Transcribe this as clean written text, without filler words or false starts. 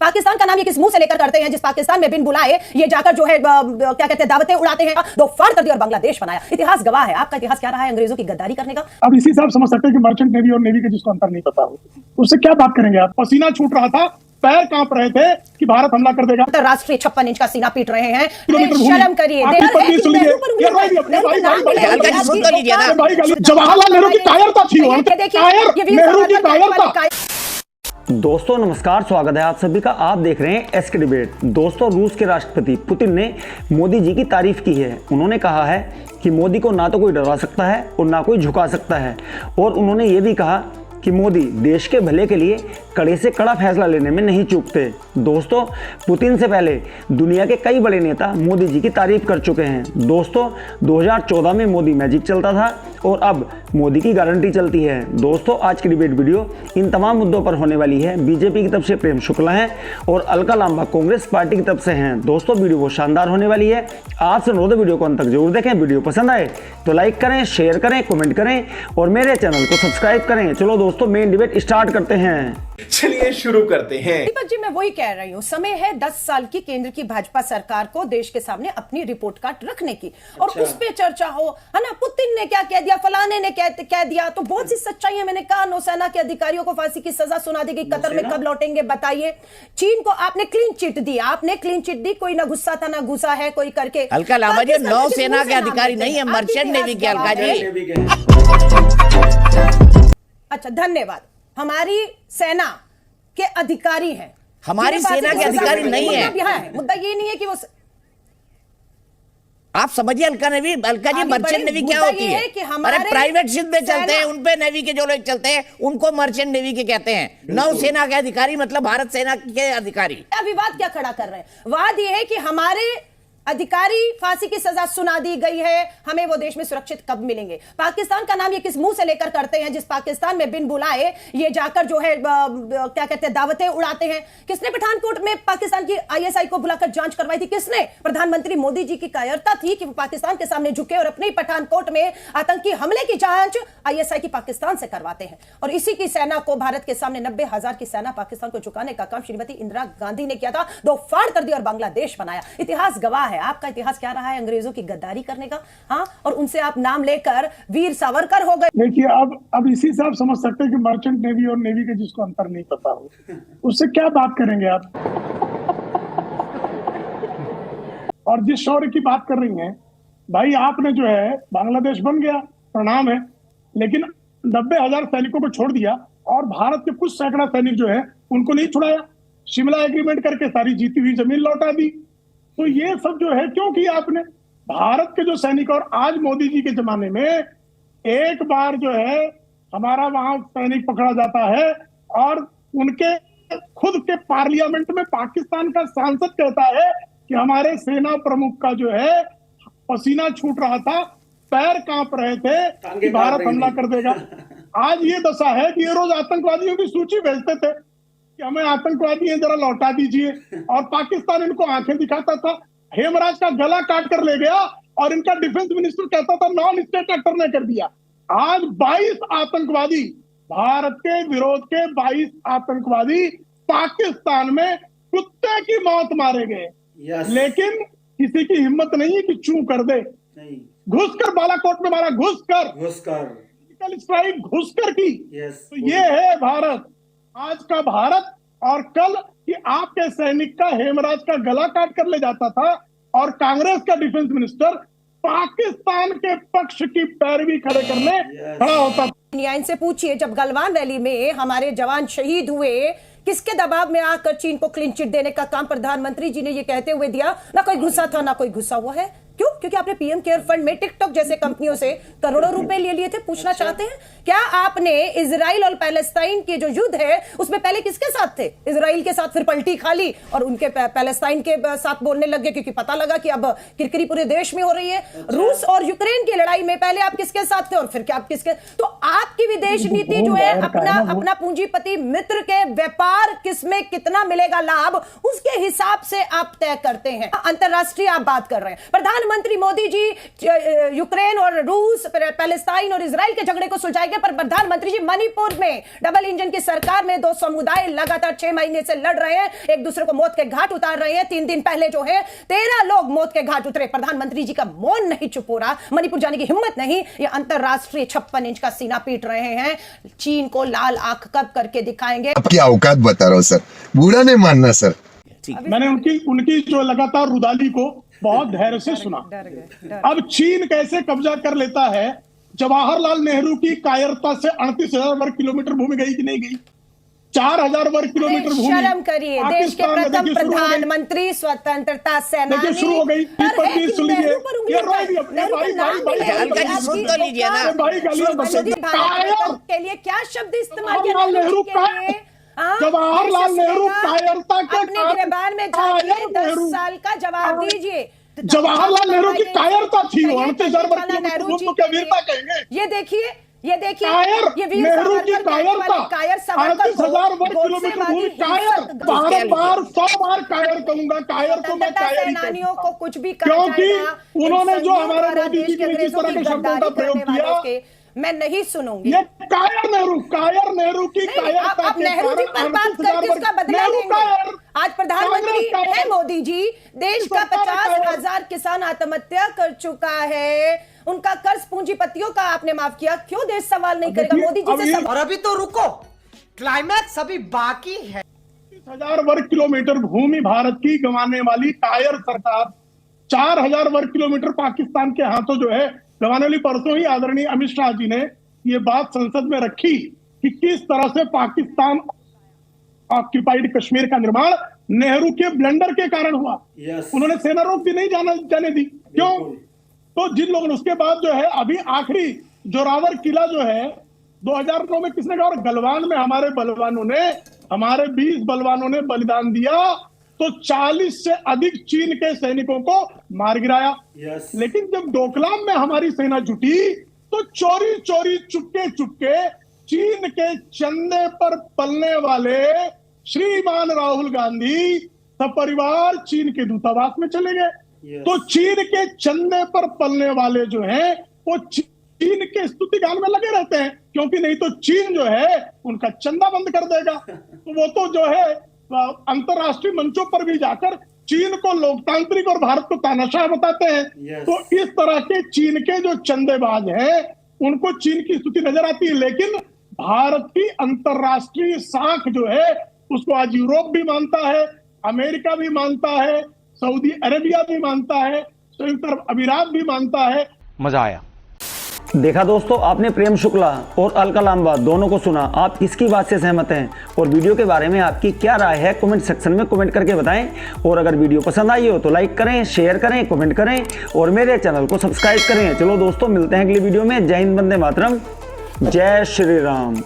पाकिस्तान का नाम ये किस मुंह से लेकर करते हैं जिस पाकिस्तान में बिन बुलाए ये जाकर जो है क्या कहते हैं दावतें उड़ाते हैं, दो फाड़ कर दिया और बांग्लादेश बनाया। इतिहास गवाह है। आपका इतिहास क्या रहा है अंग्रेजों की गद्दारी करने का। अब इसी से आप समझ सकते हैं कि मर्चेंट नेवी और नेवी का जिसको अंतर नहीं पता हो उससे क्या बात करेंगे आप। पसीना छूट रहा था, पैर कांप रहे थे कि भारत हमला कर देगा। अंतरराष्ट्रीय 56 इंच का सीना पीट रहे हैं। शर्म करिए। जवाहरलाल नेहरू की कायरता थी, नेहरू की कायरता। दोस्तों नमस्कार, स्वागत है आप सभी का। आप देख रहे हैं एसके डिबेट। दोस्तों, रूस के राष्ट्रपति पुतिन ने मोदी जी की तारीफ की है। उन्होंने कहा है कि मोदी को ना तो कोई डरा सकता है और ना कोई झुका सकता है, और उन्होंने ये भी कहा कि मोदी देश के भले के लिए कड़े से कड़ा फैसला लेने में नहीं चूकते। दोस्तों, पुतिन से पहले दुनिया के कई बड़े नेता मोदी जी की तारीफ कर चुके हैं। दोस्तों, 2014 में मोदी मैजिक चलता था और अब मोदी की गारंटी चलती है। दोस्तों, आज की डिबेट वीडियो इन तमाम मुद्दों पर होने वाली है। बीजेपी की तरफ से प्रेम शुक्ला हैं और अलका लांबा कांग्रेस पार्टी की तरफ से हैं। दोस्तों, वीडियो बहुत शानदार होने वाली है। आपसे अनुरोध है वीडियो को अंत तक जरूर देखें। वीडियो पसंद आए तो लाइक करें, शेयर करें, कमेंट करें और मेरे चैनल को सब्सक्राइब करें। चलो दोस्तों, मेन डिबेट स्टार्ट करते हैं। चलिए शुरू करते हैं। दीपक जी, मैं वही कह रही हूँ, समय है 10 साल की केंद्र की भाजपा सरकार को देश के सामने अपनी रिपोर्ट कार्ड रखने की और उस पे चर्चा हो, है ना। पुतिन ने क्या कह दिया, फलाने ने कह दिया, तो बहुत सी सच्चाई है। मैंने कहा नौसेना के अधिकारियों को फांसी की सजा सुना दी गई। कतर में कब लौटेंगे बताइए। चीन को आपने क्लीन चिट दी, कोई ना गुस्सा था ना घुसा है कोई करके। अलका लांबा जी नौसेना के अधिकारी नहीं है, मर्चेंट नेवी के अलका जी। अच्छा, धन्यवाद। हमारी सेना के अधिकारी हैं। हमारी सेना के अधिकारी नहीं है। मुद्दा ये नहीं है कि वो आप समझिए अलका जी, मर्चेंट नेवी क्या होती है? अरे प्राइवेट शिप में चलते हैं, उनपे नेवी के जो लोग चलते हैं उनको मर्चेंट नेवी के कहते हैं। नौसेना के अधिकारी मतलब भारत सेना के अधिकारी। विवाद क्या खड़ा कर रहे हैं? वाद ये है कि हमारे अधिकारी फांसी की सजा सुना दी गई है, हमें वो देश में सुरक्षित कब मिलेंगे। पाकिस्तान का नाम ये किस मुंह से लेकर करते हैं जिस पाकिस्तान में बिन बुलाए ये जाकर जो है क्या कहते हैं दावतें उड़ाते हैं। किसने पठानकोट में पाकिस्तान की आईएसआई को बुलाकर जांच करवाई थी? किसने? प्रधानमंत्री मोदी जी की कायरता थी कि वो पाकिस्तान के सामने झुके और अपने पठानकोट में आतंकी हमले की जांच आईएसआई की पाकिस्तान से करवाते हैं। और इसी की सेना को भारत के सामने 90,000 की सेना पाकिस्तान को झुकाने का काम श्रीमती इंदिरा गांधी ने किया था। दो फाड़ कर दिया और बांग्लादेश बनाया। इतिहास गवाह है। आपका इतिहास क्या रहा है अंग्रेजों की गद्दारी करने का। हाँ, और उनसे आप नाम लेकर वीर सावरकर हो गए। देखिए, अब इसी से आप समझ सकते हैं कि मर्चेंट नेवी और नेवी का जिसको अंतर नहीं पता हो उससे क्या बात करेंगे आप। और जिस शौर्य की बात कर रही हैं भाई, आपने जो है बांग्लादेश बन गया, प्रणाम है, लेकिन 90,000 सैनिकों को छोड़ दिया और भारत के कुछ सैकड़ा सैनिक जो है उनको नहीं छुड़ाया। शिमला एग्रीमेंट करके सारी जीती हुई जमीन लौटा दी। तो ये सब जो है क्यों किया आपने? भारत के जो सैनिक, और आज मोदी जी के जमाने में एक बार जो है हमारा वहां सैनिक पकड़ा जाता है और उनके खुद के पार्लियामेंट में पाकिस्तान का सांसद कहता है कि हमारे सेना प्रमुख का जो है पसीना छूट रहा था, पैर कांप रहे थे कि भारत हमला कर देगा। आज ये दशा है कि ये रोज आतंकवादियों की सूची भेजते थे कि हमें आतंकवादी हैं, जरा लौटा दीजिए, और पाकिस्तान इनको आंखें दिखाता था। हेमराज का गला काट कर ले गया और इनका डिफेंस मिनिस्टर कहता था नॉन स्टेट एक्टर ने कर दिया। आज 22 आतंकवादी, भारत के विरोध के 22 आतंकवादी पाकिस्तान में कुत्ते की मौत मारे गए। लेकिन किसी की हिम्मत नहीं है कि चू कर दे। घुसकर बालाकोट में मारा, घुसकर स्ट्राइक घुसकर की। तो ये है भारत, आज का भारत। और कल कि आपके सैनिक का हेमराज का गला काट कर ले जाता था और कांग्रेस का डिफेंस मिनिस्टर पाकिस्तान के पक्ष की पैरवी खड़े करने खड़ा होता था। इनसे पूछिए, जब गलवान रैली में हमारे जवान शहीद हुए, किसके दबाव में आकर चीन को क्लीन चिट देने का काम प्रधानमंत्री जी ने ये कहते हुए दिया? ना कोई गुस्सा था ना कोई गुस्सा हुआ है। क्यों? क्योंकि आपने पीएम केयर फंड में टिकटॉक जैसे कंपनियों से करोड़ों रुपए ले लिए थे। पूछना चाहते हैं क्या आपने इजराइल और पैलेस्टाइन के जो युद्ध है उसमें पहले किसके साथ थे? इजराइल के साथ, फिर पलटी खा ली और उनके पैलेस्टाइन के साथ बोलने लग गए क्योंकि पता लगा कि अब किरकिरी पूरे देश में हो रही है। रूस और यूक्रेन की लड़ाई में पहले आप किसके साथ थे और फिर क्या आप किसके? तो आपकी विदेश नीति जो है अपना पूंजीपति मित्र के व्यापार किसमें कितना मिलेगा लाभ, उसके हिसाब से आप तय करते हैं। अंतरराष्ट्रीय आप बात कर रहे हैं। प्रधानमंत्री प्रधानमंत्री मोदी जी यूक्रेन और रूस, पैलेस्टाइन और इजराइल के झगड़े को सुलझाएंगे, पर प्रधानमंत्री जी मणिपुर में डबल इंजन की सरकार में 2 समुदाय लगातार 6 महीने से लड़ रहे हैं, एक दूसरे को मौत के घाट उतार रहे हैं। 3 दिन पहले जो है 13 लोग मौत के घाट उतरे। प्रधानमंत्री जी का मौन नहीं चुप हो रहा, मणिपुर जाने की हिम्मत नहीं। ये अंतरराष्ट्रीय 56 इंच का सीना पीट रहे हैं। चीन को लाल आंख कब करके दिखाएंगे? आपकी औकात बता रहा हूं सर, बुरा नहीं मानना सर। मैंने उनकी जो लगातार रुदाली को बहुत धैर्य से सुना। अब चीन कैसे कब्जा कर लेता है? जवाहरलाल नेहरू की कायरता से 38,000 वर्ग किलोमीटर भूमि गई कि नहीं गई? 4,000 वर्ग किलोमीटर भूमि। शर्म करिए, देश के प्रथम प्रधानमंत्री, स्वतंत्रता सेनानी। शुरू हो गई। सुन तो लीजिए ना। के लिए क्या शब्द इस्तेमाल किया नेहरू का? जवाहरलाल नेहरू कायरता के अपने गिरबान में जाइए, 10 साल का जवाब दीजिए। जवाहरलाल नेहरू की कायरता थी, 38,000 वर्ग किलोमीटर भूमि को क्या वीरता कहेंगे? ये देखिए ये वीर नेहरू की कायरता, कायर 38,000 वर्ग किलोमीटर भूमि कायर। बार 100 बार कायर कहूंगा, कायर तो मैं कायर ही सेनानियों को कुछ भी क्योंकि उन्होंने जो हमारे मोदी जी ने जिस तरह के शब्दों का प्रयोग किया, मैं नहीं सुनूंगी। ये कायर नेहरू की कायरता। आप नेहरू जी पर बात करके उसका बदला लेंगे। आज प्रधानमंत्री है मोदी जी, देश का 50,000 किसान आत्महत्या कर चुका है, उनका कर्ज पूंजीपतियों का आपने माफ किया, क्यों देश सवाल नहीं करेगा? मोदी जी से सवाल। और अभी तो रुको, क्लाइमैक्स अभी बाकी है। 30,000 वर्ग किलोमीटर भूमि भारत की गंवाने वाली कायर सरकार 4,000 वर्ग किलोमीटर पाकिस्तान के हाथों जो है गंवाने वाली। परसों ही आदरणीय अमित शाह जी ने ये बात संसद में रखी कि किस तरह से पाकिस्तान ऑक्यूपाइड कश्मीर का निर्माण नेहरू के ब्लंडर के कारण हुआ। उन्होंने सेना रोक भी नहीं जाने दी। क्यों? तो जिन लोगों ने उसके बाद जो है अभी आखिरी जोरावर किला जो है 2009 में किसने कहा? और गलवान में हमारे 20 बलवानों ने बलिदान दिया, तो 40 से अधिक चीन के सैनिकों को मार गिराया। लेकिन जब डोकलाम में हमारी सेना जुटी तो चोरी चोरी चुपके चीन के चंदे पर पलने वाले श्रीमान राहुल गांधी सपरिवार चीन के दूतावास में चले गए। तो चीन के चंदे पर पलने वाले जो हैं वो चीन के स्तुति गान में लगे रहते हैं, क्योंकि नहीं तो चीन जो है उनका चंदा बंद कर देगा। तो वो तो जो है अंतरराष्ट्रीय मंचों पर भी जाकर चीन को लोकतांत्रिक और भारत को तानाशाह बताते हैं। तो इस तरह के चीन के जो चंदेबाज हैं उनको चीन की स्तुति नजर आती है, लेकिन भारत की अंतरराष्ट्रीय साख जो है उसको आज यूरोप भी मानता है, अमेरिका भी मानता है, सऊदी अरेबिया भी मानता है, संयुक्त अरब अमीरात भी मानता है। मजा आया। देखा दोस्तों, आपने प्रेम शुक्ला और अलका लांबा दोनों को सुना। आप किसकी बात से सहमत हैं और वीडियो के बारे में आपकी क्या राय है कमेंट सेक्शन में कमेंट करके बताएं। और अगर वीडियो पसंद आई हो तो लाइक करें, शेयर करें, कमेंट करें और मेरे चैनल को सब्सक्राइब करें। चलो दोस्तों, मिलते हैं अगली वीडियो में। जय हिंद, वंदे मातरम, जय श्री राम।